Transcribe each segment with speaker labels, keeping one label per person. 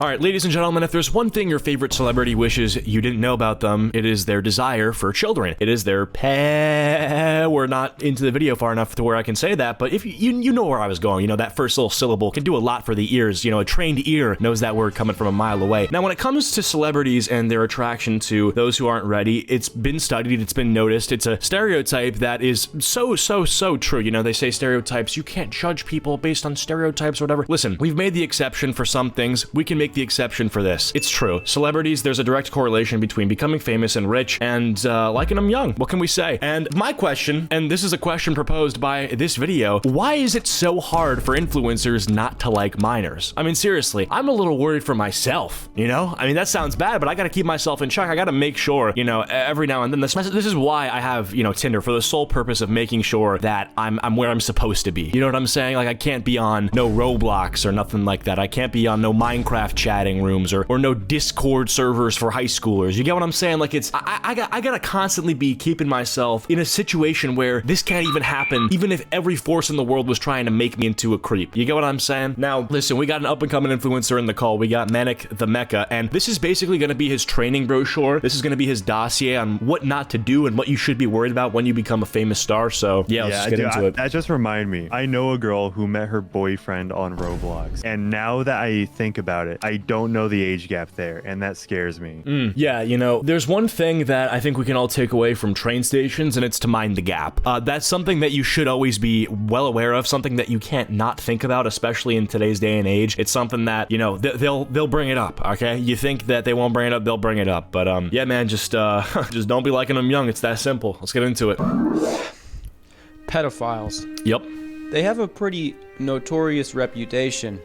Speaker 1: All right, ladies and gentlemen, if there's one thing your favorite celebrity wishes you didn't know about them, it is their desire for children. It is their We're not into the video far enough to where I can say that, but if you know where I was going, you know, that first little syllable can do a lot for the ears. You know, a trained ear knows that word coming from a mile away. Now, when it comes to celebrities and their attraction to those who aren't ready, it's been studied, it's been noticed. It's a stereotype that is so true. You know, they say stereotypes, you can't judge people based on stereotypes or whatever. Listen, we've made the exception for some things. We can make the exception for this. It's true. Celebrities, there's a direct correlation between becoming famous and rich and liking them young. What can we say? And my question, and this is a question proposed by this video, why is it so hard for influencers not to like minors? I mean, seriously, I'm a little worried for myself, you know? I mean, that sounds bad, but I gotta keep myself in check. I gotta make sure, you know, every now and then, this is why I have, you know, Tinder, for the sole purpose of making sure that I'm where I'm supposed to be. You know what I'm saying? Like, I can't be on no Roblox or nothing like that. I can't be on no Minecraft chatting rooms or no Discord servers for high schoolers. You get what I'm saying? Like, it's I gotta constantly be keeping myself in a situation where this can't even happen, even if every force in the world was trying to make me into a creep. You get what I'm saying? Now, listen, we got an up-and-coming influencer in the call. We got Manic the Mecha, and this is basically gonna be his training brochure. This is gonna be his dossier on what not to do and what you should be worried about when you become a famous star. So yeah, let's just get into it.
Speaker 2: That just reminded me. I know a girl who met her boyfriend on Roblox, and now that I think about it, I don't know the age gap there, and that scares me.
Speaker 1: Yeah, you know, there's one thing that I think we can all take away from train stations, and it's to mind the gap. That's something that you should always be well aware of, something that you can't not think about, especially in today's day and age. It's something that, you know, they'll bring it up, okay? You think that they won't bring it up, they'll bring it up. But yeah, man, just don't be liking them young. It's that simple. Let's get into it.
Speaker 3: Pedophiles.
Speaker 1: Yep.
Speaker 3: They have a pretty notorious reputation.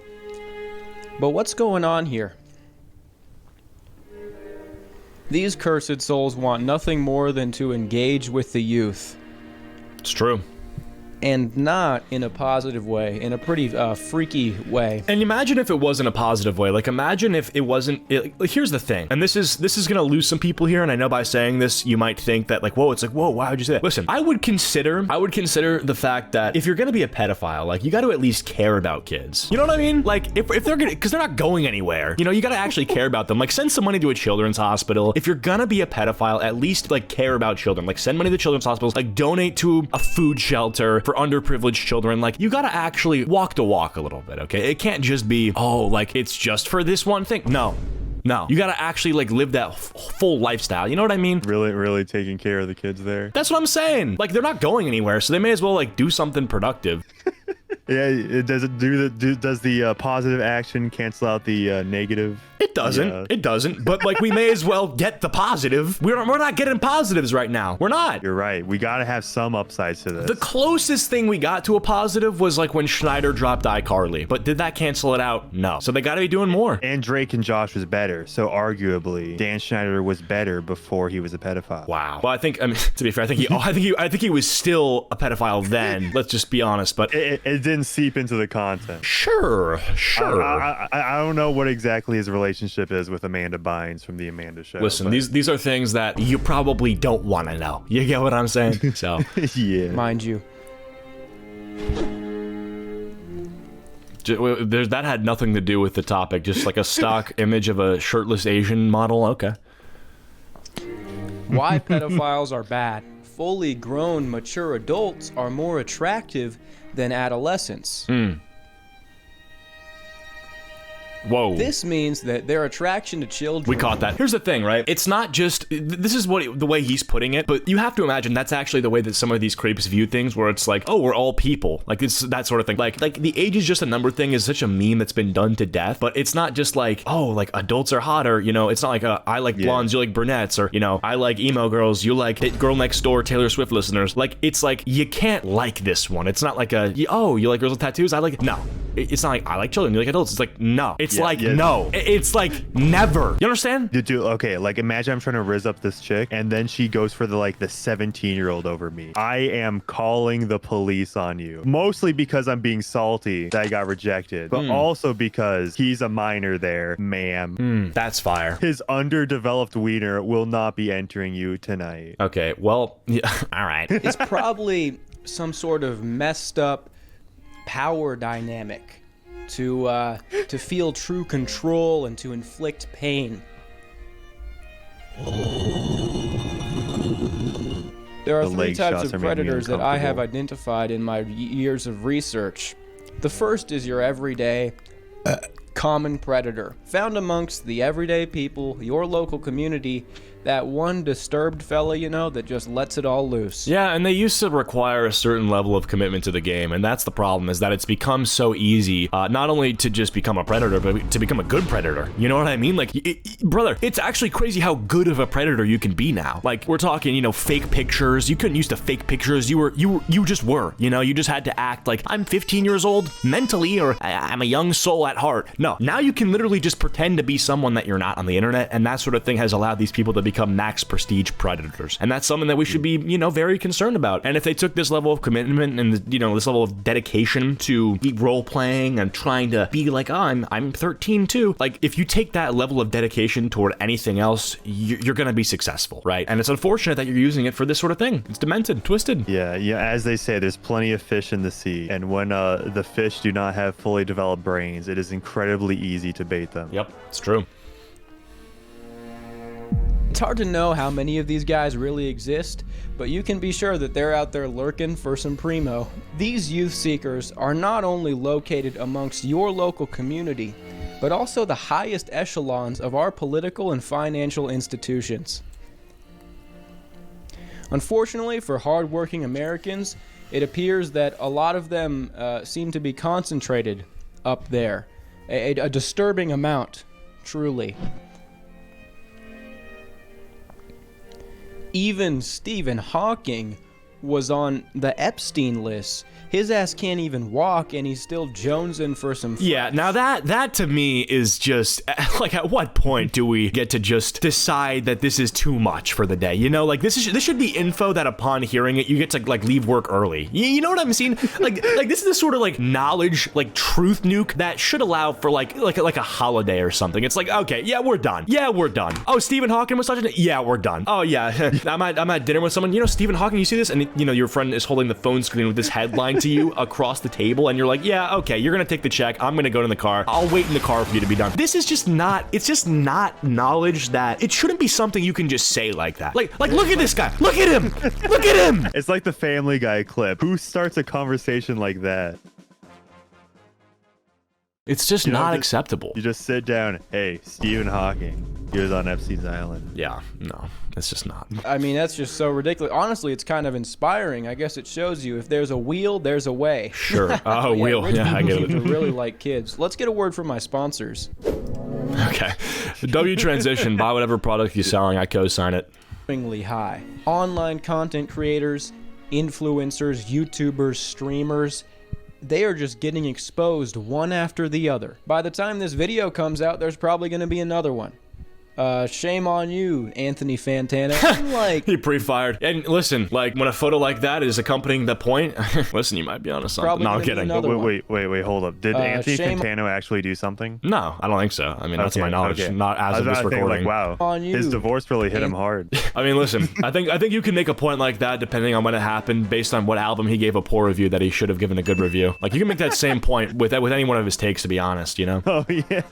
Speaker 3: But what's going on here? These cursed souls want nothing more than to engage with the youth.
Speaker 1: It's true.
Speaker 3: And not in a positive way, in a pretty freaky way.
Speaker 1: And imagine if it wasn't a positive way. Like, imagine if it wasn't. Here's the thing, and this is gonna lose some people here. And I know by saying this, you might think that like, whoa, it's like, whoa, why would you say that? Listen, I would consider the fact that if you're gonna be a pedophile, like, you got to at least care about kids. You know what I mean? Like, if they're gonna, because they're not going anywhere. You know, you got to actually care about them. Like, send some money to a children's hospital. If you're gonna be a pedophile, at least like care about children. Like, send money to children's hospitals. Like, donate to a food shelter for underprivileged children. Like, you gotta actually walk the walk a little bit, okay? It can't just be, oh, like, it's just for this one thing. No, you gotta actually like live that full lifestyle. You know what I mean?
Speaker 2: Really taking care of the kids there.
Speaker 1: That's what I'm saying. Like, they're not going anywhere, so they may as well like do something productive.
Speaker 2: Yeah, does the positive action cancel out the negative?
Speaker 1: It doesn't. Yeah. It doesn't. But like, we may as well get the positive. We're not getting positives right now. We're not.
Speaker 2: You're right. We gotta have some upsides to this.
Speaker 1: The closest thing we got to a positive was like when Schneider dropped iCarly. But did that cancel it out? No. So they gotta be doing more.
Speaker 2: And Drake and Josh was better. So arguably, Dan Schneider was better before he was a pedophile.
Speaker 1: Wow. Well, I mean, to be fair, I think he was still a pedophile then. Let's just be honest. But
Speaker 2: it didn't seep into the content.
Speaker 1: Sure.
Speaker 2: I don't know what exactly his relationship is with Amanda Bynes from the Amanda Show.
Speaker 1: Listen, these are things that you probably don't want to know. You get what I'm saying? So
Speaker 2: yeah.
Speaker 3: Mind you.
Speaker 1: That had nothing to do with the topic. Just like a stock image of a shirtless Asian model. Okay.
Speaker 3: Why pedophiles are bad. Fully grown, mature adults are more attractive than adolescents.
Speaker 1: Whoa.
Speaker 3: This means that their attraction to children...
Speaker 1: We caught that. Here's the thing, right? It's not just... This is the way he's putting it, but you have to imagine that's actually the way that some of these creeps view things, where it's like, oh, we're all people. Like, it's that sort of thing. Like the age is just a number thing is such a meme that's been done to death, but it's not just like, oh, like, adults are hotter, you know? It's not like, I like blondes, you like brunettes, or, you know, I like emo girls, you like Girl Next Door, Taylor Swift listeners. Like, it's like, you can't like this one. It's not like oh, you like girls with tattoos? I like... No. It's not like, I like children, you like adults. It's like, no. It's no. It's like, never. You understand?
Speaker 2: Dude, okay, like, imagine I'm trying to rizz up this chick, and then she goes for the 17-year-old over me. I am calling the police on you. Mostly because I'm being salty that I got rejected, but also because he's a minor there, ma'am.
Speaker 1: That's fire.
Speaker 2: His underdeveloped wiener will not be entering you tonight.
Speaker 1: Okay, well, yeah, all right.
Speaker 3: It's probably some sort of messed up power dynamic to feel true control and to inflict pain. There are
Speaker 2: The
Speaker 3: 3
Speaker 2: leg
Speaker 3: types
Speaker 2: shots
Speaker 3: of
Speaker 2: are making me
Speaker 3: predators that I have
Speaker 2: uncomfortable.
Speaker 3: identified in my years of research. The first is your everyday, common predator, found amongst the everyday people, your local community, that one disturbed fella, you know, that just lets it all loose.
Speaker 1: Yeah, and they used to require a certain level of commitment to the game, and that's the problem, is that it's become so easy, not only to just become a predator, but to become a good predator. You know what I mean? Like, brother, it's actually crazy how good of a predator you can be now. Like, we're talking, you know, fake pictures. You couldn't use to fake pictures. You just were, you know, you just had to act like, I'm 15 years old mentally, or I'm a young soul at heart. No, now you can literally just pretend to be someone that you're not on the internet, and that sort of thing has allowed these people to become max prestige predators. And that's something that we should be, you know, very concerned about. And if they took this level of commitment and, you know, this level of dedication to role playing and trying to be like, oh, I'm 13 too. Like, if you take that level of dedication toward anything else, you're going to be successful, right? And it's unfortunate that you're using it for this sort of thing. It's demented, twisted.
Speaker 2: Yeah, as they say, there's plenty of fish in the sea. And when the fish do not have fully developed brains, it is incredibly easy to bait them.
Speaker 1: Yep, it's true.
Speaker 3: It's hard to know how many of these guys really exist, but you can be sure that they're out there lurking for some primo. These youth seekers are not only located amongst your local community, but also the highest echelons of our political and financial institutions. Unfortunately for hardworking Americans, it appears that a lot of them seem to be concentrated up there. A disturbing amount, truly. Even Stephen Hawking was on the Epstein list. His ass can't even walk, and he's still jonesing for some flex.
Speaker 1: Yeah, now that to me is just, like, at what point do we get to just decide that this is too much for the day? You know, like, this should be info that upon hearing it, you get to, like, leave work early. You know what I'm saying? Like this is the sort of, like, knowledge, like, truth nuke that should allow for, like a holiday or something. It's like, okay, yeah, we're done. Yeah, we're done. Oh, Stephen Hawking was such a... Yeah, we're done. Oh, yeah, I'm at dinner with someone. You know, Stephen Hawking, you see this? And, you know, your friend is holding the phone screen with this headline to you across the table, and you're like, yeah, okay, you're gonna take the check, I'm gonna go to the car, I'll wait in the car for you to be done. This is just not, it's just not knowledge that, it shouldn't be something you can just say like that. Like look at this guy, look at him, look at him.
Speaker 2: It's like the Family Guy clip. Who starts a conversation like that?
Speaker 1: It's just not acceptable.
Speaker 2: You just sit down, hey, Stephen Hawking, he was on Epstein's Island.
Speaker 1: Yeah, no, it's just not.
Speaker 3: I mean, that's just so ridiculous. Honestly, it's kind of inspiring. I guess it shows you if there's a wheel, there's a way.
Speaker 1: Sure. Oh, wheel.
Speaker 3: Rich
Speaker 1: Yeah, I
Speaker 3: people
Speaker 1: get
Speaker 3: seem
Speaker 1: it.
Speaker 3: to really like kids. Let's get a word from my sponsors.
Speaker 1: Okay. W Transition, buy whatever product you're selling, I co-sign it.
Speaker 3: Extremely high. Online content creators, influencers, YouTubers, streamers, they are just getting exposed one after the other. By the time this video comes out, there's probably going to be another one. Shame on you, Anthony Fantana. Like,
Speaker 1: He pre-fired. And listen, like, when a photo like that is accompanying the point, listen, you might be onto something.
Speaker 3: Probably
Speaker 1: No, I'm
Speaker 3: gonna be
Speaker 1: kidding.
Speaker 3: another one.
Speaker 2: Wait, hold up. Did Anthony
Speaker 3: shame-
Speaker 2: Fantano actually do something?
Speaker 1: No, I don't think so. I mean, that's my knowledge,
Speaker 2: okay.
Speaker 1: not as
Speaker 2: I
Speaker 1: of
Speaker 2: was
Speaker 1: this
Speaker 2: about to think,
Speaker 1: recording.
Speaker 2: like, wow,
Speaker 3: On you.
Speaker 2: his divorce really hit him hard.
Speaker 1: I mean, listen, I think you can make a point like that depending on when it happened, based on what album he gave a poor review that he should have given a good review. Like, you can make that same point with any one of his takes, to be honest, you know?
Speaker 2: Oh, yeah.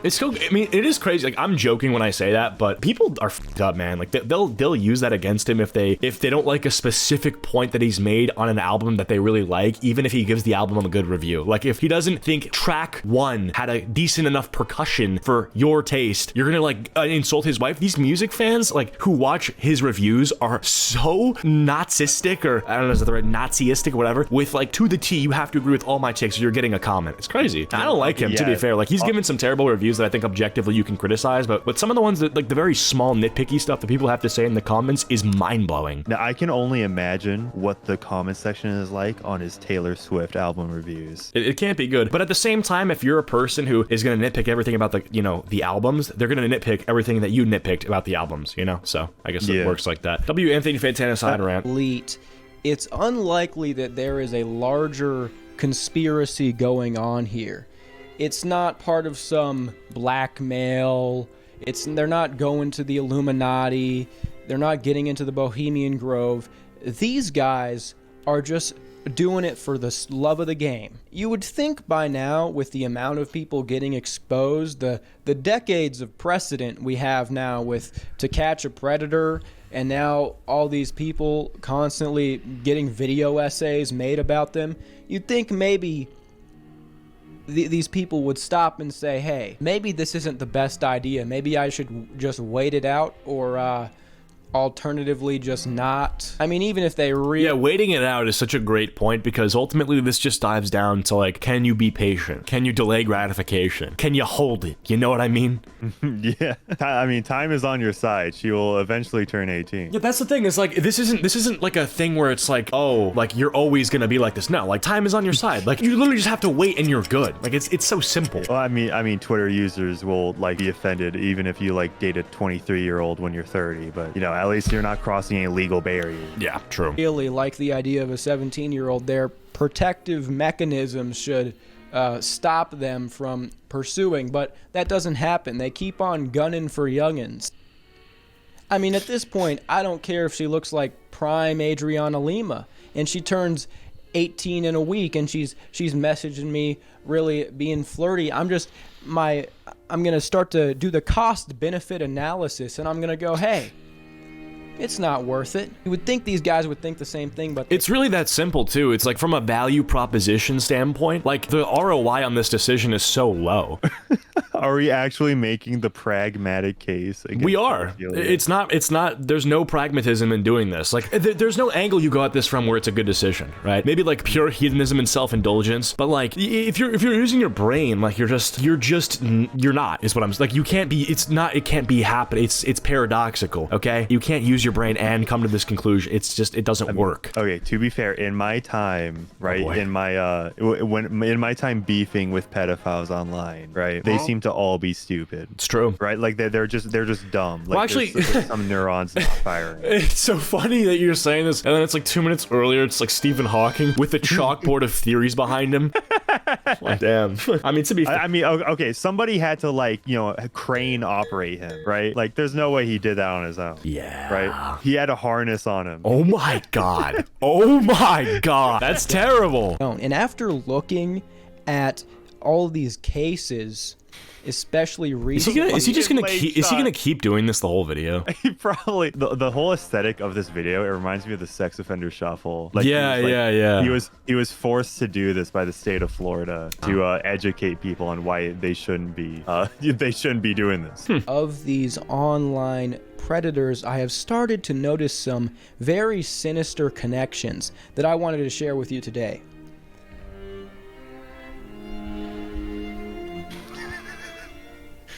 Speaker 1: It's still, I mean, it is crazy. Like, I'm joking when I say that, but people are fucked up, man. Like, they'll use that against him if they don't like a specific point that he's made on an album that they really like, even if he gives the album a good review. Like, if he doesn't think track 1 had a decent enough percussion for your taste, you're gonna, like, insult his wife. These music fans, like, who watch his reviews are so Nazistic, or I don't know, is that the right, Naziistic or whatever, with, like, to the T, you have to agree with all my takes or you're getting a comment. It's crazy. I don't like him, to be
Speaker 2: Yeah.
Speaker 1: fair. Like, he's given some terrible reviews that I think objectively you can criticize, but some of the ones that, like, the very small nitpicky stuff that people have to say in the comments is mind-blowing.
Speaker 2: Now, I can only imagine what the comment section is like on his Taylor Swift album reviews.
Speaker 1: It can't be good. But at the same time, if you're a person who is going to nitpick everything about the albums, they're going to nitpick everything that you nitpicked about the albums, you know? So I guess it works like that. W. Anthony Fantana side rant.
Speaker 3: elite. It's unlikely that there is a larger conspiracy going on here. It's not part of some blackmail. They're not going to the Illuminati. They're not getting into the Bohemian Grove. These guys are just doing it for the love of the game. You would think by now, with the amount of people getting exposed, the decades of precedent we have now with To Catch a Predator, and now all these people constantly getting video essays made about them, you'd think maybe these people would stop and say, hey, maybe this isn't the best idea. Maybe I should just wait it out, or alternatively just not. I mean, even if they
Speaker 1: Yeah, waiting it out is such a great point, because ultimately this just dives down to, like, can you be patient? Can you delay gratification? Can you hold it? You know what I mean?
Speaker 2: Yeah. I mean, time is on your side. She will eventually turn 18.
Speaker 1: Yeah, that's the thing. Is like, this isn't like a thing where it's like, oh, like you're always gonna be like this. No, like time is on your side. Like you literally just have to wait and you're good. Like it's so simple.
Speaker 2: Well, I mean, Twitter users will like be offended even if you like date a 23-year-old when you're 30, but you know, at least you're not crossing a legal barrier.
Speaker 1: Yeah, true.
Speaker 3: really like the idea of a 17-year-old, their protective mechanisms should stop them from pursuing, but that doesn't happen. They keep on gunning for youngins. I mean, at this point, I don't care if she looks like prime Adriana Lima and she turns 18 in a week and she's messaging me really being flirty. I'm gonna start to do the cost benefit analysis, and I'm gonna go, hey, it's not worth it. You would think these guys would think the same thing, but
Speaker 1: it's really that simple too. It's like, from a value proposition standpoint, like the ROI on this decision is so low.
Speaker 2: Are we actually making the pragmatic case?
Speaker 1: We are. It's not, there's no pragmatism in doing this. Like, there's no angle you go at this from where it's a good decision, right? Maybe like pure hedonism and self-indulgence, but like, if you're using your brain, like you're not, is what I'm, like, you can't be, it can't be happening. It's paradoxical, okay? You can't use your brain and come to this conclusion. It's just, it doesn't work.
Speaker 2: Okay, to be fair, in my time, right, in my time beefing with pedophiles online, right, they seem to all be stupid.
Speaker 1: It's true,
Speaker 2: right? Like they're just dumb. Like,
Speaker 1: well, actually,
Speaker 2: there's some neurons not firing.
Speaker 1: It's so funny that you're saying this, and then it's like 2 minutes earlier, it's like Stephen Hawking with a chalkboard of theories behind him. Like, damn. I mean, to be fair,
Speaker 2: I mean, okay, somebody had to, like, you know, crane operate him, right? Like, there's no way he did that on his own.
Speaker 1: Yeah.
Speaker 2: Right? He had a harness on him.
Speaker 1: Oh my god. Oh my god. That's terrible.
Speaker 3: And after looking at all of these cases, especially recently,
Speaker 1: is he gonna keep doing this the whole video?
Speaker 2: He probably, the whole aesthetic of this video, it reminds me of the sex offender shuffle. Like,
Speaker 1: yeah.
Speaker 2: He was forced to do this by the state of Florida to educate people on why they shouldn't be doing this.
Speaker 3: Of these online predators, I have started to notice some very sinister connections that I wanted to share with you today.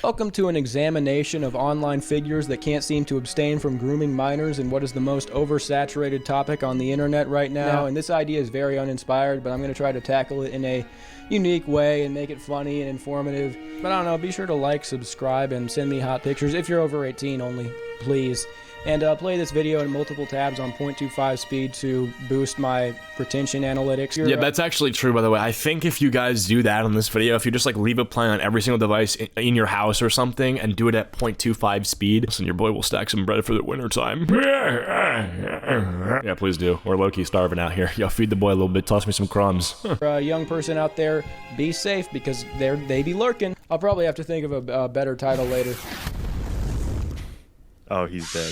Speaker 3: Welcome to an examination of online figures that can't seem to abstain from grooming minors in what is the most oversaturated topic on the internet right now. And this idea is very uninspired, but I'm going to try to tackle it in a unique way and make it funny and informative. But I don't know, be sure to like, subscribe, and send me hot pictures if you're over 18 only, please. And play this video in multiple tabs on 0.25 speed to boost my retention analytics.
Speaker 1: Yeah, that's actually true, by the way. I think if you guys do that on this video, if you just like leave it playing on every single device in your house or something and do it at 0.25 speed, listen, your boy will stack some bread for the winter time. Yeah, please do. We're low-key starving out here. Yo, feed the boy a little bit. Toss me some crumbs.
Speaker 3: A young person out there, be safe, because they be lurking. I'll probably have to think of a better title later.
Speaker 2: Oh, he's dead.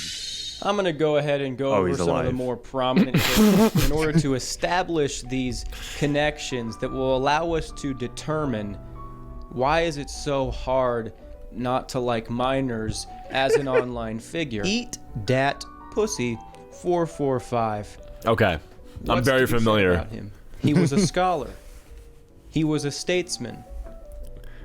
Speaker 3: I'm going to go ahead and go over some of the more prominent things in order to establish these connections that will allow us to determine why is it so hard not to like minors as an online figure. Eat Dat Pussy 445.
Speaker 1: Okay. I'm very familiar.
Speaker 3: About him? He was a scholar. He was a statesman.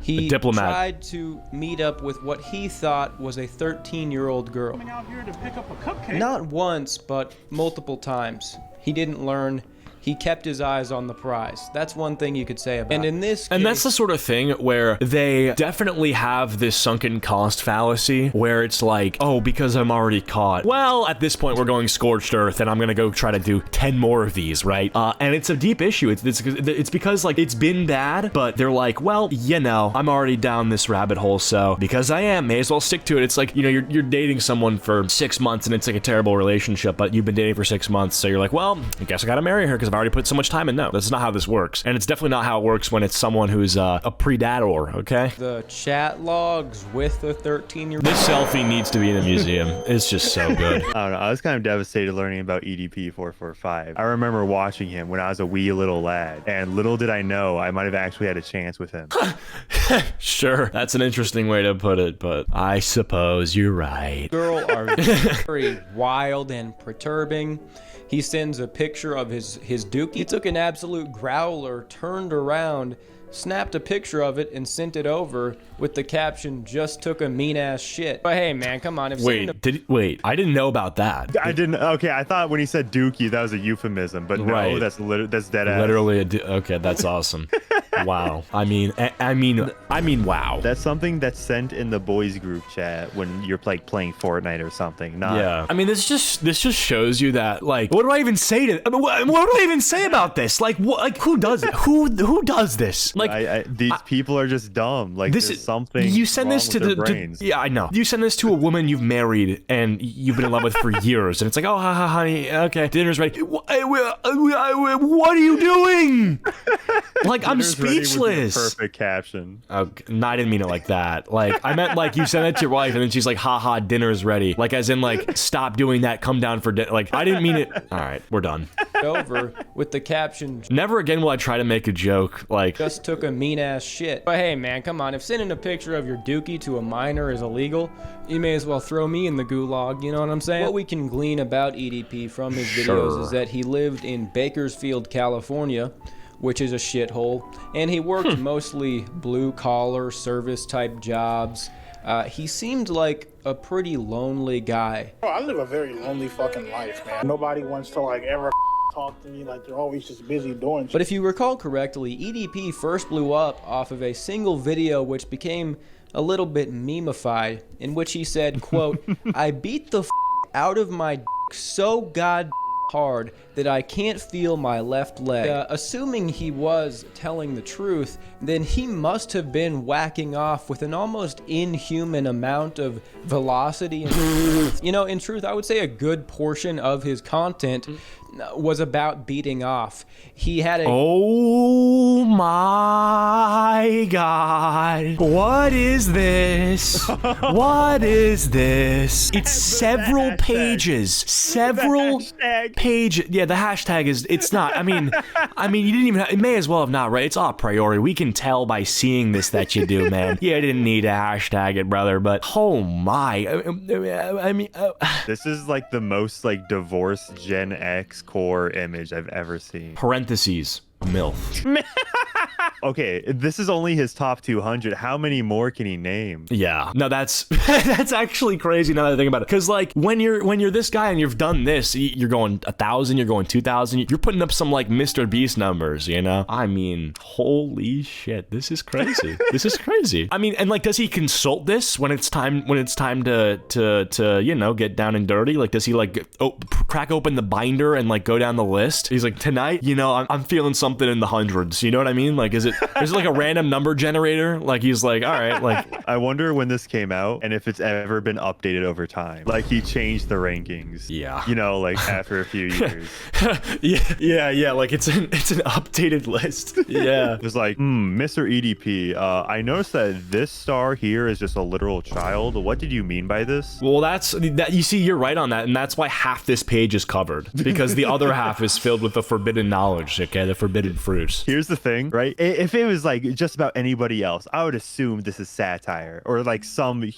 Speaker 3: He tried to meet up with what he thought was a 13-year-old girl.
Speaker 4: Coming out here to pick up a cupcake.
Speaker 3: Not once, but multiple times. He didn't learn. He kept his eyes on the prize. That's one thing you could say about it. And in this case,
Speaker 1: and that's the sort of thing where they definitely have this sunken cost fallacy where it's like, oh, because I'm already caught. Well, at this point, we're going scorched earth and I'm going to go try to do 10 more of these, right? And it's a deep issue. It's because, like, it's been bad, but they're like, well, you know, I'm already down this rabbit hole, so because I am, may as well stick to it. It's like, you know, you're dating someone for 6 months and it's like a terrible relationship, but you've been dating for 6 months, so you're like, well, I guess I got to marry her because because I've already put so much time in. No, that's not how this works. And it's definitely not how it works when it's someone who's a predator, okay?
Speaker 3: The chat logs with the 13-year-old.
Speaker 1: This selfie needs to be in a museum. It's just so good.
Speaker 2: I don't know. I was kind of devastated learning about EDP 445. I remember watching him when I was a wee little lad, and little did I know I might have actually had a chance with him.
Speaker 1: Sure, that's an interesting way to put it, but I suppose you're right.
Speaker 3: Girl are very wild and perturbing. He sends a picture of his dookie. He took an absolute growler, turned around, snapped a picture of it, and sent it over with the caption, "Just took a mean-ass shit." But hey, man, come on. If
Speaker 1: Wait, I didn't know about that.
Speaker 2: I didn't. Okay, I thought when he said dookie, that was a euphemism, but no,
Speaker 1: Right.
Speaker 2: that's dead ass.
Speaker 1: Literally okay, that's awesome. Wow. I mean, wow.
Speaker 2: That's something that's sent in the boys group chat when you're like playing Fortnite or something. Not,
Speaker 1: Yeah. I mean, this just shows you that, like, what do I even say to? I mean, what do I even say about this? Like, what? Like, who does it? Who does this? Like,
Speaker 2: these people are just dumb. Like,
Speaker 1: this
Speaker 2: there's
Speaker 1: is
Speaker 2: something.
Speaker 1: you send
Speaker 2: wrong
Speaker 1: this to
Speaker 2: with
Speaker 1: the
Speaker 2: their brains.
Speaker 1: yeah, I know. You send this to a woman you've married and you've been in love with for years, and it's like, oh, honey, okay, dinner's ready. What are you doing? Like, I'm
Speaker 2: Dinner's ready was the
Speaker 1: speechless.
Speaker 2: perfect caption.
Speaker 1: Oh, no, I didn't mean it like that. Like, I meant like you send it to your wife and then she's like, haha, dinner's ready. Like, as in, like, stop doing that, come down for dinner. Like, I didn't mean it. All right, we're done.
Speaker 3: over with the caption,
Speaker 1: Never again will I try to make a joke. Like,
Speaker 3: "Just took a mean-ass shit." But hey, man, come on. If sending a picture of your dookie to a minor is illegal, you may as well throw me in the gulag, you know what I'm saying? What we can glean about EDP from his videos
Speaker 1: Sure.
Speaker 3: is that he lived in Bakersfield, California, which is a shithole, and he worked mostly blue-collar, service-type jobs. He seemed like a pretty lonely guy.
Speaker 4: Bro, I live a very lonely fucking life, man. Nobody wants to like ever talk to me. Like they're always just busy doing shit.
Speaker 3: But if you recall correctly, EDP first blew up off of a single video which became a little bit meme-ified, in which he said, quote, "I beat the out of my so god hard that I can't feel my left leg." Assuming he was telling the truth, then he must have been whacking off with an almost inhuman amount of velocity and you know, in truth, I would say a good portion of his content was about beating off. He had a
Speaker 1: oh my god. What is this? What is this? It's several pages. Several pages. Yeah, the hashtag is, it's not, I mean, you didn't even, it may as well have not, right? It's a priori. We can tell by seeing this that you do, man. Yeah, I didn't need to hashtag it, brother, but oh my. I mean,
Speaker 2: This is like the most like divorced Gen X core image I've ever seen.
Speaker 1: parentheses, MILF.
Speaker 2: Okay, this is only his top 200. How many more can he name?
Speaker 1: Yeah, no, that's that's actually crazy now that I think about it. Because like when you're this guy and you've done this, you're going 1,000, you're going 2,000, you're putting up some like Mr. Beast numbers, you know? I mean, holy shit, this is crazy. This is crazy. I mean, and like, does he consult this when it's time to you know, get down and dirty? Like, does he like crack open the binder and like go down the list? He's like, tonight, you know, I'm feeling something in the hundreds. You know what I mean? Like, is it like a random number generator? Like, he's like, all right, like.
Speaker 2: I wonder when this came out and if it's ever been updated over time. Like, he changed the rankings.
Speaker 1: Yeah.
Speaker 2: You know, like after a few years.
Speaker 1: yeah. Like, it's an updated list. Yeah.
Speaker 2: It was like, Mr. EDP, I noticed that this star here is just a literal child. What did you mean by this?
Speaker 1: Well, that you see, you're right on that, and that's why half this page is covered, because the other half is filled with the forbidden knowledge, okay, the forbidden fruits.
Speaker 2: Here's the thing, right? If it was like just about anybody else, I would assume this is satire or like some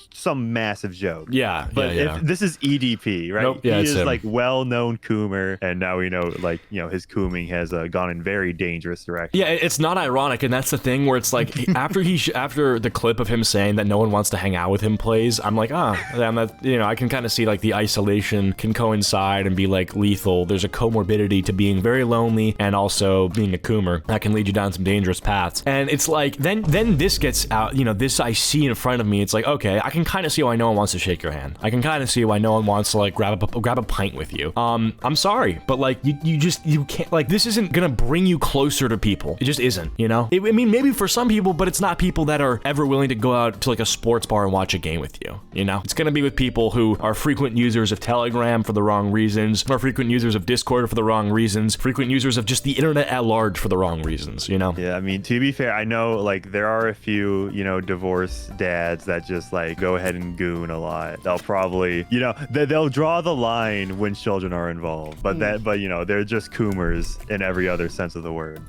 Speaker 2: massive joke.
Speaker 1: Yeah,
Speaker 2: But
Speaker 1: yeah.
Speaker 2: if this is EDP, right?
Speaker 1: Nope, yeah,
Speaker 2: he
Speaker 1: it's
Speaker 2: is
Speaker 1: him.
Speaker 2: like well-known coomer, and now we know, like, you know, his cooming has gone in very dangerous direction.
Speaker 1: Yeah, it's not ironic, and that's the thing where it's like after the clip of him saying that no one wants to hang out with him plays, I'm like, you know, I can kind of see like the isolation can coincide and be like lethal. There's a comorbidity to being very lonely and also being a coomer that can lead you down some dangerous paths. paths. And it's like, then this gets out, you know, this I see in front of me. It's like, okay, I can kind of see why no one wants to shake your hand. I can kind of see why no one wants to like grab a pint with you. I'm sorry, but like you can't, like, this isn't gonna bring you closer to people. It just isn't, you know? I mean, maybe for some people, but it's not people that are ever willing to go out to like a sports bar and watch a game with you, you know? It's gonna be with people who are frequent users of Telegram for the wrong reasons, or frequent users of Discord for the wrong reasons, frequent users of just the internet at large for the wrong reasons, you know?
Speaker 2: Yeah, I mean, to be fair, I know like there are a few, you know, divorced dads that just like go ahead and goon a lot. They'll probably, you know, they'll draw the line when children are involved, but you know, they're just coomers in every other sense of the word.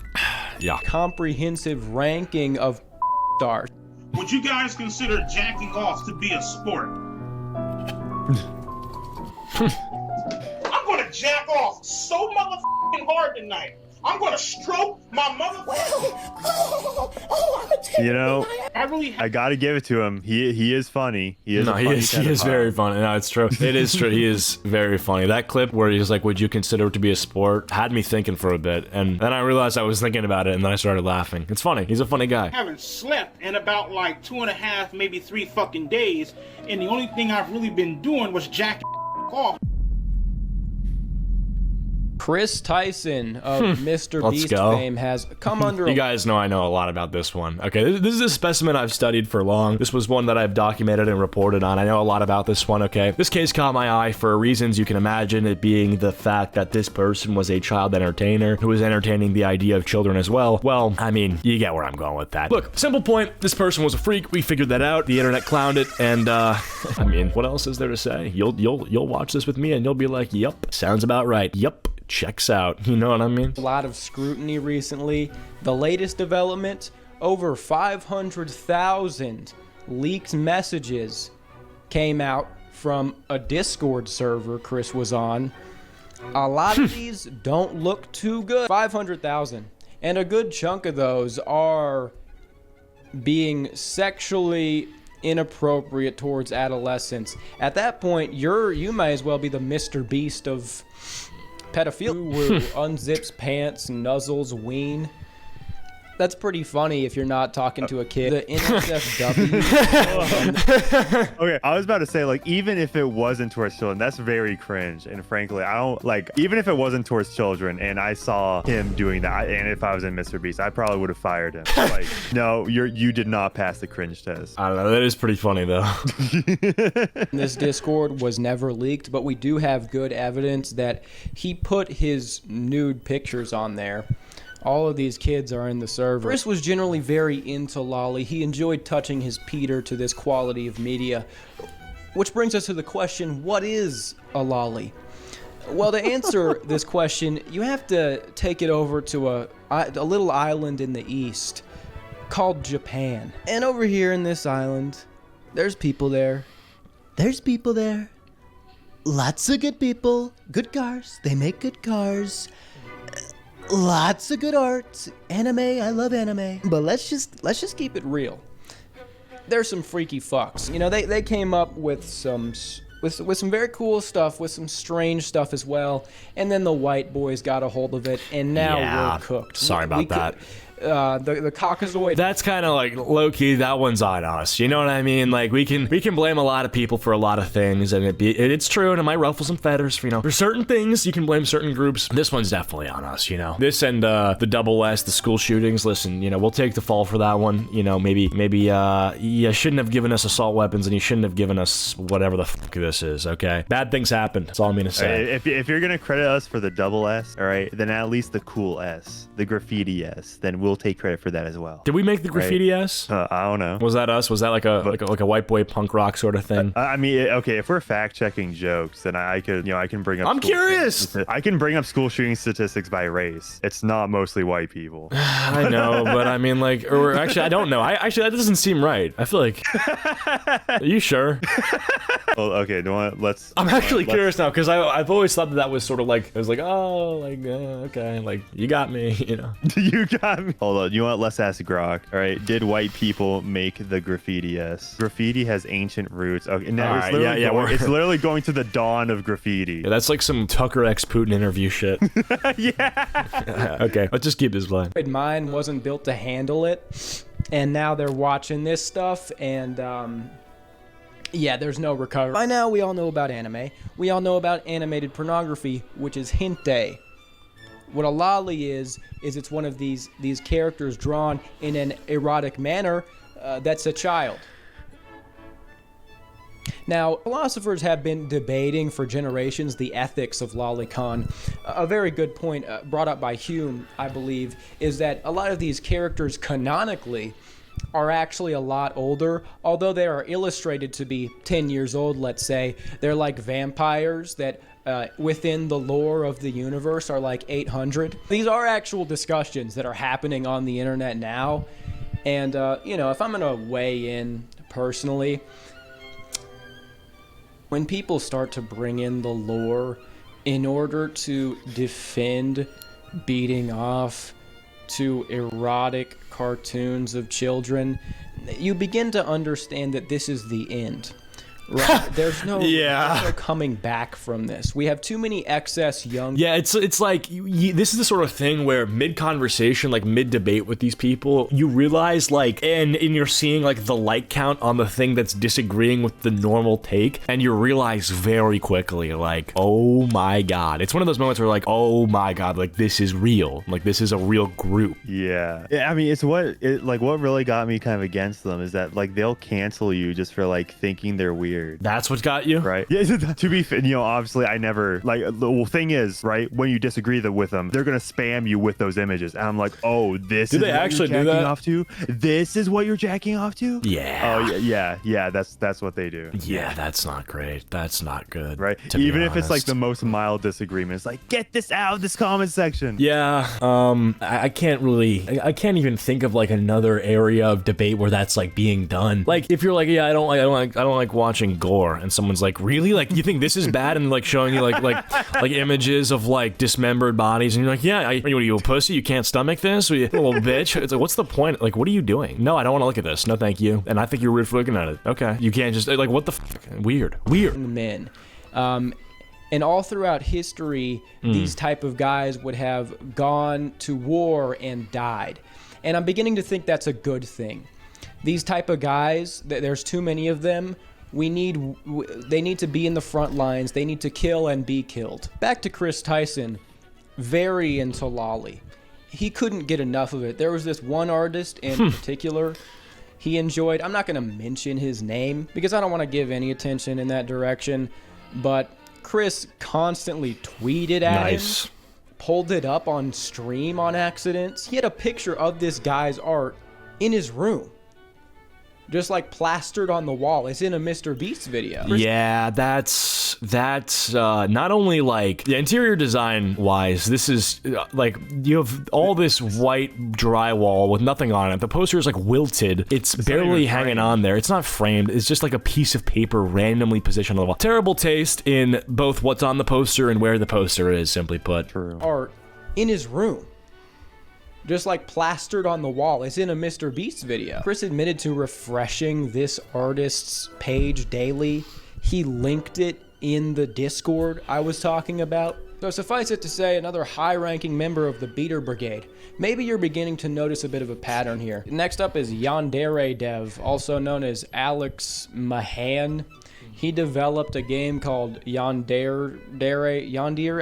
Speaker 1: Yeah.
Speaker 3: Comprehensive ranking of stars.
Speaker 5: Would you guys consider jacking off to be a sport? I'm gonna jack off so motherfucking hard tonight. I'm gonna stroke my motherfucking.
Speaker 2: You know,
Speaker 5: I really.
Speaker 2: I gotta give it to him. He is funny. He is.
Speaker 1: No, he is very funny. No, it's true. It is true. He is very funny. That clip where he's like, "Would you consider it to be a sport?" had me thinking for a bit, and then I realized I was thinking about it, and then I started laughing. It's funny. He's a funny guy.
Speaker 5: Haven't slept in about like 2.5, maybe 3 fucking days, and the only thing I've really been doing was jacking off.
Speaker 3: Chris Tyson of Mr.
Speaker 1: Let's
Speaker 3: Beast
Speaker 1: go.
Speaker 3: fame has come under.
Speaker 1: You guys know I know a lot about this one. Okay, this is a specimen I've studied for long. This was one that I've documented and reported on. I know a lot about this one, okay? This case caught my eye for reasons you can imagine, it being the fact that this person was a child entertainer who was entertaining the idea of children as well. Well, I mean, you get where I'm going with that. Look, simple point, this person was a freak. We figured that out. The internet clowned it, and I mean, what else is there to say? You'll watch this with me and you'll be like, "Yup, sounds about right. Yup. Checks out." You know what I mean?
Speaker 3: A lot of scrutiny recently. The latest development, over 500,000 leaked messages came out from a Discord server Chris was on. A lot of these don't look too good. 500,000. And a good chunk of those are being sexually inappropriate towards adolescents. At that point, you may as well be the Mr. Beast of Pedophile, who unzips pants, nuzzles, ween. That's pretty funny if you're not talking to a kid. The NSFW.
Speaker 2: Okay, I was about to say, like, even if it wasn't towards children, that's very cringe. And frankly, I don't like, even if it wasn't towards children and I saw him doing that, and if I was in Mr. Beast, I probably would have fired him. Like, no, you did not pass the cringe test.
Speaker 1: I don't know. That is pretty funny, though.
Speaker 3: This Discord was never leaked, but we do have good evidence that he put his nude pictures on there. All of these kids are in the server. Chris was generally very into Loli. He enjoyed touching his Peter to this quality of media. Which brings us to the question, what is a Loli? Well, to answer this question, you have to take it over to a little island in the east called Japan. And over here in this island, there's people there. There's people there. Lots of good people. Good cars. They make good cars. Lots of good art. Anime, I love anime. But let's just keep it real. There's some freaky fucks. You know, they came up with some very cool stuff, with some strange stuff as well. And then the white boys got a hold of it, and now we're cooked.
Speaker 1: Sorry about that.
Speaker 3: The Caucasoid.
Speaker 1: That's kind of like low-key, that one's on us. You know what I mean? Like, we can blame a lot of people for a lot of things, and it's true, and it might ruffle some feathers. For, you know, for certain things, you can blame certain groups. This one's definitely on us, you know. This and the double S, the school shootings. Listen, you know, we'll take the fall for that one. You know, maybe you shouldn't have given us assault weapons, and you shouldn't have given us whatever the fuck this is, okay? Bad things happened. That's all I'm gonna say.
Speaker 2: If you're gonna credit us for the double S, all right, then at least the cool S, the graffiti S, then we'll take credit for that as well.
Speaker 1: Did we make the graffiti S?
Speaker 2: I don't know.
Speaker 1: Was that us? Was that like a white boy punk rock sort of thing?
Speaker 2: I mean, okay, if we're fact checking jokes, then I can bring up.
Speaker 1: I'm curious.
Speaker 2: I can bring up school shooting statistics by race. It's not mostly white people.
Speaker 1: I know, but I mean, like, or actually, I don't know. Actually, that doesn't seem right. I feel like. Are you sure?
Speaker 2: Well, okay. Let's.
Speaker 1: I'm actually curious now, because I've always thought that was sort of like, it was like, oh, like, okay, like, you got me, you know.
Speaker 2: You got me. Hold on. You know what? Let's ask Grok. All right. Did white people make the graffiti? Yes. Graffiti has ancient roots. Okay. Now it's literally it's literally going to the dawn of graffiti.
Speaker 1: Yeah, that's like some Tucker X Putin interview shit.
Speaker 2: Yeah.
Speaker 1: Okay, let's just keep this line.
Speaker 3: Mine wasn't built to handle it, and now they're watching this stuff, and yeah, there's no recovery. By now, we all know about anime. We all know about animated pornography, which is hentai. What a loli is it's one of these characters drawn in an erotic manner that's a child. Now, philosophers have been debating for generations the ethics of lolicon. A very good point brought up by Hume, I believe, is that a lot of these characters canonically are actually a lot older, although they are illustrated to be 10 years old, let's say. They're like vampires that within the lore of the universe are like 800. These are actual discussions that are happening on the internet now. And, you know, if I'm going to weigh in personally, when people start to bring in the lore in order to defend beating off to erotic cartoons of children, you begin to understand that this is the end. Right? There's no coming back from this. We have too many excess young.
Speaker 1: Yeah, it's like this is the sort of thing where mid conversation, like mid debate with these people, you realize like, and you're seeing like the like count on the thing that's disagreeing with the normal take, and you realize very quickly like, oh my god, it's one of those moments where like, oh my god, like this is real, like this is a real group.
Speaker 2: Yeah, I mean, it's what really got me kind of against them is that like they'll cancel you just for like thinking they're weird.
Speaker 1: That's what got you,
Speaker 2: right? Yeah. To be, you know, obviously, I never like the thing is, right? When you disagree with them, they're gonna spam you with those images, and I'm like, oh, this is
Speaker 1: they actually do that?
Speaker 2: Off to? This is what you're jacking off to?
Speaker 1: Yeah.
Speaker 2: Oh yeah. That's what they do.
Speaker 1: Yeah, that's not great. That's not good.
Speaker 2: Right. Even if it's like the most mild disagreement, it's like, get this out of this comment section.
Speaker 1: Yeah. I can't even think of like another area of debate where that's like being done. Like if you're like, yeah, I don't like watching gore, and someone's like, really, like you think this is bad, and like showing you like images of like dismembered bodies, and you're like, yeah, what are you, a pussy? You can't stomach this, you little bitch? It's like, what's the point? Like, what are you doing? No, I don't want to look at this. No, thank you. And I think you're weird for looking at it. Okay, you can't just like, what the weird.
Speaker 3: Men, and all throughout history, these type of guys would have gone to war and died, and I'm beginning to think that's a good thing. These type of guys, there's too many of them. They need to be in the front lines. They need to kill and be killed. Back to Chris Tyson, very into Loli. He couldn't get enough of it. There was this one artist in particular he enjoyed. I'm not going to mention his name because I don't want to give any attention in that direction, but Chris constantly tweeted at him, pulled it up on stream on accident. He had a picture of this guy's art in his room, just like plastered on the wall. It's in a Mr. Beast video.
Speaker 1: Yeah, that's not only like the interior design wise, this is like you have all this white drywall with nothing on it. The poster is like wilted. It's barely hanging on there. It's not framed. It's just like a piece of paper randomly positioned on the wall. Terrible taste in both what's on the poster and where the poster is, simply put.
Speaker 2: True.
Speaker 3: Art in his room, just like plastered on the wall. It's in a Mr. Beast video. Chris admitted to refreshing this artist's page daily. He linked it in the Discord I was talking about. So suffice it to say, another high-ranking member of the Beater Brigade. Maybe you're beginning to notice a bit of a pattern here. Next up is Yandere Dev, also known as Alex Mahan. He developed a game called Yandere,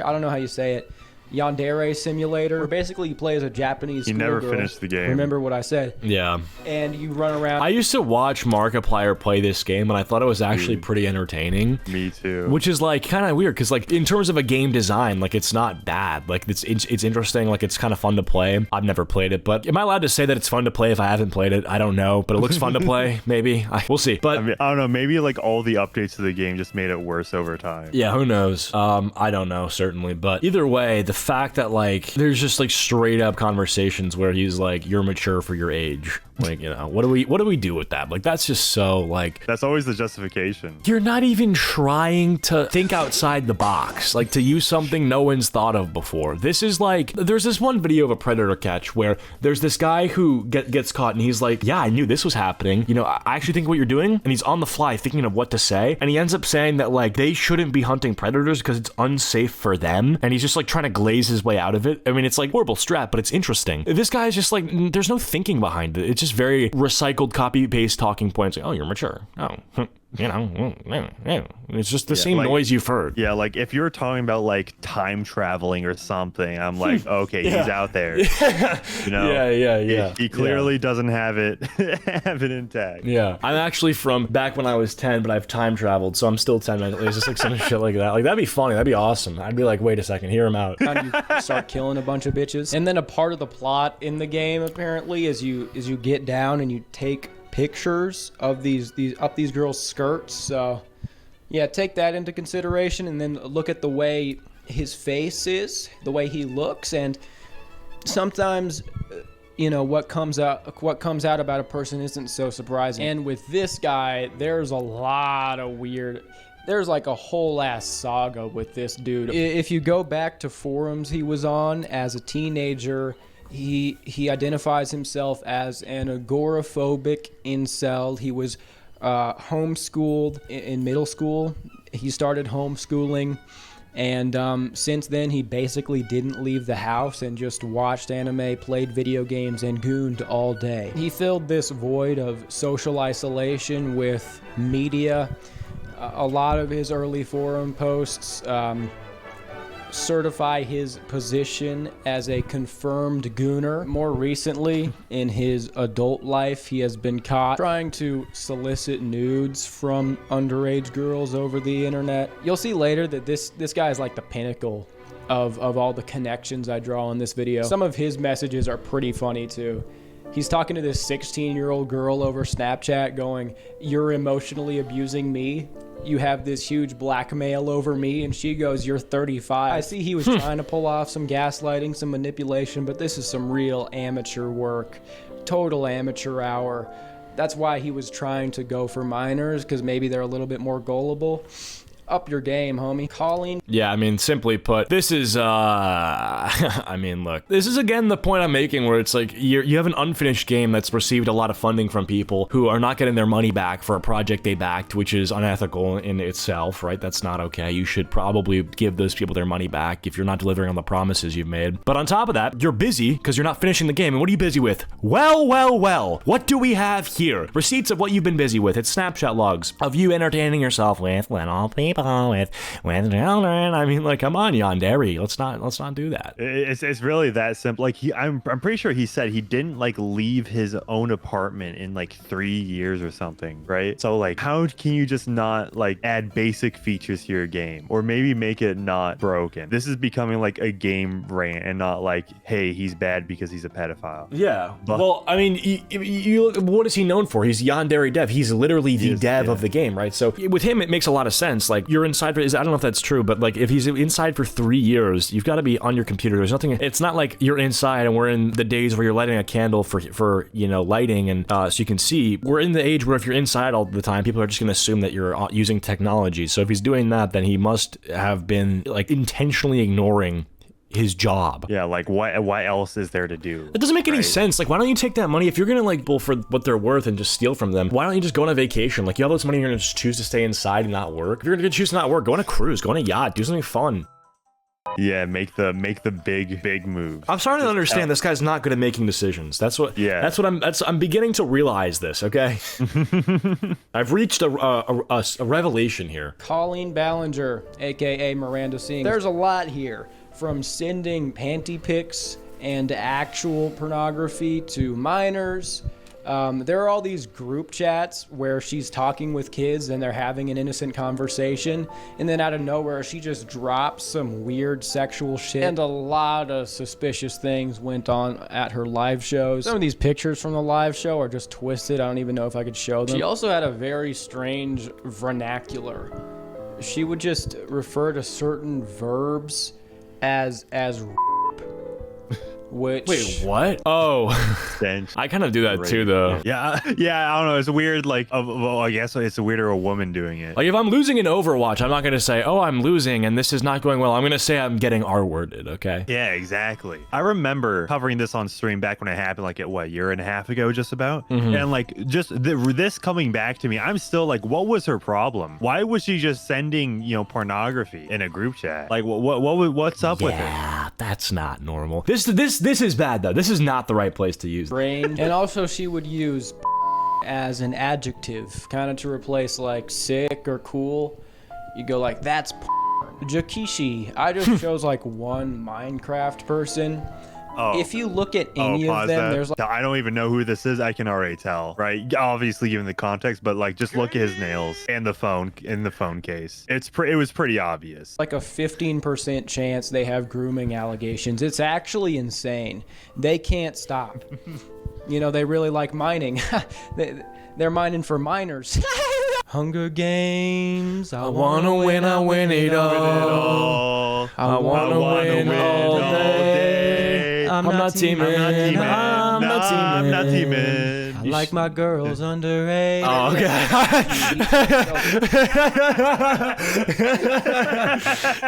Speaker 3: I don't know how you say it. Yandere Simulator, where basically you play as a Japanese
Speaker 2: schoolgirl. You never finished the game.
Speaker 3: Remember what I said?
Speaker 1: Yeah.
Speaker 3: And you run around.
Speaker 1: I used to watch Markiplier play this game, and I thought it was actually pretty entertaining.
Speaker 2: Me too.
Speaker 1: Which is like kind of weird, because like in terms of a game design, like it's not bad. Like it's interesting. Like it's kind of fun to play. I've never played it, but am I allowed to say that it's fun to play if I haven't played it? I don't know, but it looks fun to play. Maybe we'll see. But
Speaker 2: I mean, I don't know. Maybe like all the updates to the game just made it worse over time.
Speaker 1: Yeah, who knows? I don't know certainly, but either way, the fact that like there's just like straight up conversations where he's like, you're mature for your age. Like, you know, what do we do with that? Like, that's just so like,
Speaker 2: that's always the justification.
Speaker 1: you're not even trying to think outside the box, like to use something no one's thought of before. This is like, there's this one video of a predator catch where there's this guy who gets caught and he's like, yeah, I knew this was happening. You know, I actually think what you're doing. And he's on the fly thinking of what to say. And he ends up saying that like they shouldn't be hunting predators because it's unsafe for them. And he's just like trying to glaze his way out of it. I mean, it's like horrible strat, but it's interesting. This guy is just like, there's no thinking behind it. It's just very recycled copy paste talking points. Like, oh, you're mature. Oh, you know, it's just the same
Speaker 2: like,
Speaker 1: noise you've heard.
Speaker 2: Yeah, like if you're talking about like time traveling or something, I'm like, okay, he's out there. You know,
Speaker 1: yeah.
Speaker 2: He clearly doesn't have it intact.
Speaker 1: Yeah, I'm actually from back when I was 10, but I've time traveled, so I'm still 10 mentally. It's just like some shit like that. Like that'd be funny. That'd be awesome. I'd be like, wait a second, hear him out.
Speaker 3: And you start killing a bunch of bitches. And then a part of the plot in the game apparently is you get down and you take pictures of these girls' skirts. So yeah, take that into consideration, and then look at the way his face is, the way he looks, and sometimes you know what comes out about a person isn't so surprising. And with this guy, there's a lot of weird. There's like a whole ass saga with this dude. If you go back to forums he was on as a teenager, he identifies himself as an agoraphobic incel. He was homeschooled in middle school. He started homeschooling, and since then he basically didn't leave the house and just watched anime, played video games, and gooned all day. He filled this void of social isolation with media. A lot of his early forum posts certify his position as a confirmed gooner. More recently, in his adult life, he has been caught trying to solicit nudes from underage girls over the internet. You'll see later that this guy is like the pinnacle of all the connections I draw in this video. Some of his messages are pretty funny too. He's talking to this 16-year-old girl over Snapchat going, "You're emotionally abusing me. You have this huge blackmail over me," and she goes, "You're 35. I see he was trying to pull off some gaslighting, some manipulation, but this is some real amateur work. Total amateur hour. That's why he was trying to go for minors, because maybe they're a little bit more gullible. Up your game, homie." Colleen.
Speaker 1: Yeah, I mean, simply put, this is, I mean, look, this is again the point I'm making where it's like, you have an unfinished game that's received a lot of funding from people who are not getting their money back for a project they backed, which is unethical in itself, right? That's not okay. You should probably give those people their money back if you're not delivering on the promises you've made. But on top of that, you're busy because you're not finishing the game. And what are you busy with? Well, what do we have here? Receipts of what you've been busy with. It's Snapchat logs of you entertaining yourself with little people, with children. I mean, like, come on, Yandere, let's not do that.
Speaker 2: It's really that simple. Like I'm pretty sure he said he didn't like leave his own apartment in like 3 years or something, right? So like, how can you just not like add basic features to your game, or maybe make it not broken? This is becoming like a game rant and not like, hey, he's bad because he's a pedophile.
Speaker 1: Yeah. Well, I mean, you what is he known for? He's Yandere Dev. He's literally the dev of the game, right? So with him, it makes a lot of sense. Like, you're inside for, I don't know if that's true, but like if he's inside for 3 years, you've got to be on your computer. There's nothing, it's not like you're inside and we're in the days where you're lighting a candle for you know, lighting and so you can see. We're in the age where if you're inside all the time, people are just going to assume that you're using technology. So if he's doing that, then he must have been like intentionally ignoring his job.
Speaker 2: Yeah, like what else is there to do?
Speaker 1: It doesn't make any sense. Like, why don't you take that money if you're gonna like bull for what they're worth and just steal from them? Why don't you just go on a vacation? Like, you have all this money, you're gonna just choose to stay inside and not work. If you're gonna choose to not work, go on a cruise, go on a yacht, do something fun.
Speaker 2: Yeah, make the big move.
Speaker 1: I'm starting to understand this guy's not good at making decisions. That's what. Yeah. I'm beginning to realize this. Okay. I've reached a revelation here.
Speaker 3: Colleen Ballinger, aka Miranda Sings. There's a lot here. From sending panty pics and actual pornography to minors. There are all these group chats where she's talking with kids and they're having an innocent conversation, and then out of nowhere she just drops some weird sexual shit, and a lot of suspicious things went on at her live shows. Some of these pictures from the live show are just twisted. I don't even know if I could show them. She also had a very strange vernacular. She would just refer to certain verbs as which
Speaker 1: Wait, what? Oh,
Speaker 2: Stench.
Speaker 1: I kind of do that too, though.
Speaker 2: Yeah, yeah. I don't know. It's weird. Like, well, I guess it's weirder a woman doing it.
Speaker 1: Like, if I'm losing in Overwatch, I'm not going to say, oh, I'm losing and this is not going well. I'm going to say I'm getting R-worded, okay?
Speaker 2: Yeah, exactly. I remember covering this on stream back when it happened, like, a year and a half ago, just about. And, like, just this coming back to me, I'm still like, what was her problem? Why was she just sending, pornography in a group chat? Like, what's up with it?
Speaker 1: Yeah, that's not normal. This is bad, though. This is not the right place to use it.
Speaker 3: brain. And also she would use as an adjective, kind of to replace like sick or cool. You go like, that's Jikishi. I just chose like one Minecraft person.
Speaker 2: Oh.
Speaker 3: If you look at any of
Speaker 2: pause
Speaker 3: them,
Speaker 2: that.
Speaker 3: there's like
Speaker 2: I don't even know who this is. I can already tell, right? Obviously, given the context, but like, just look at his nails and the phone in the phone case. It was pretty obvious.
Speaker 3: a 15% chance they have grooming allegations. It's actually insane. They can't stop. They really like mining. They're mining for miners. Hunger Games. I wanna win. I win it all. I wanna win all day. I'm not teaming.
Speaker 2: I'm not teaming.
Speaker 3: I like my girls underage.
Speaker 1: Oh, okay.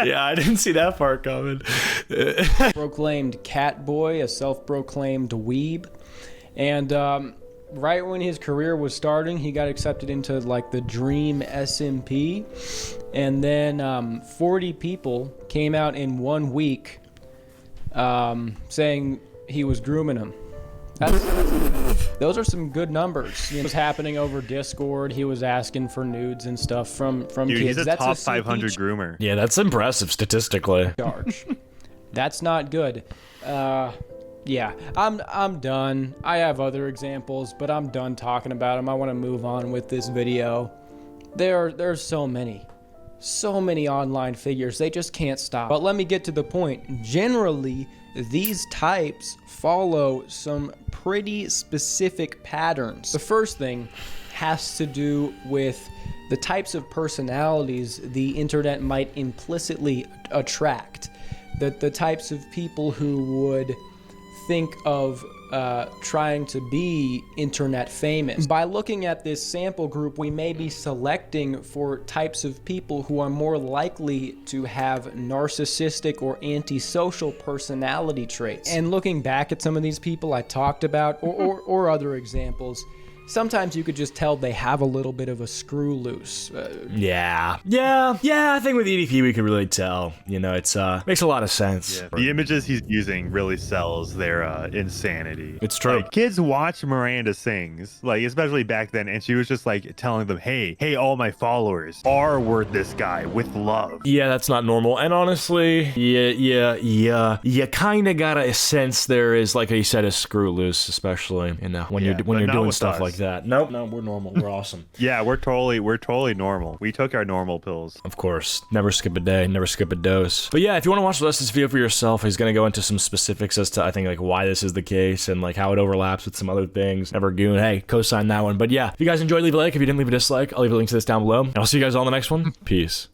Speaker 1: Yeah, I didn't see that part coming.
Speaker 3: Proclaimed cat boy, a self-proclaimed weeb. And right when his career was starting, he got accepted into like the Dream SMP. And then 40 people came out in 1 week saying he was grooming them. Those are some good numbers. It was happening over Discord. He was asking for nudes and stuff from
Speaker 2: Dude,
Speaker 3: kids.
Speaker 2: he's a
Speaker 3: That's
Speaker 2: top
Speaker 3: CP
Speaker 2: 500 groomer.
Speaker 1: Yeah, that's impressive statistically.
Speaker 3: charge. That's not good. Yeah, I'm done. I have other examples, but I'm done talking about them. I want to move on with this video. There's so many online figures. They just can't stop. But let me get to the point. Generally, these types follow some pretty specific patterns. The first thing has to do with the types of personalities the internet might implicitly attract. The types of people who would think of trying to be internet famous. By looking at this sample group, we may be selecting for types of people who are more likely to have narcissistic or antisocial personality traits. And looking back at some of these people I talked about, or other examples, sometimes you could just tell they have a little bit of a screw loose.
Speaker 1: Yeah, I think with EDP we could really tell. It's makes a lot of sense.
Speaker 2: Yeah. The images he's using really sells their insanity.
Speaker 1: It's true.
Speaker 2: Like, kids watch Miranda Sings, like especially back then, and she was just like telling them, hey, all my followers, R-word this guy with love.
Speaker 1: Yeah, that's not normal. And honestly, you kind of gotta sense there is, like you said, a screw loose, especially when you're doing stuff like that. Nope, we're normal. We're awesome.
Speaker 2: Yeah, we're totally normal. We took our normal pills.
Speaker 1: Of course, never skip a day, never skip a dose. But yeah, if you want to watch the rest of this video for yourself, he's gonna go into some specifics as to, I think, like why this is the case and like how it overlaps with some other things. Never goon. Hey, co-sign that one. But yeah, if you guys enjoyed, leave a like. If you didn't, leave a dislike. I'll leave a link to this down below. And I'll see you guys all in the next one. Peace.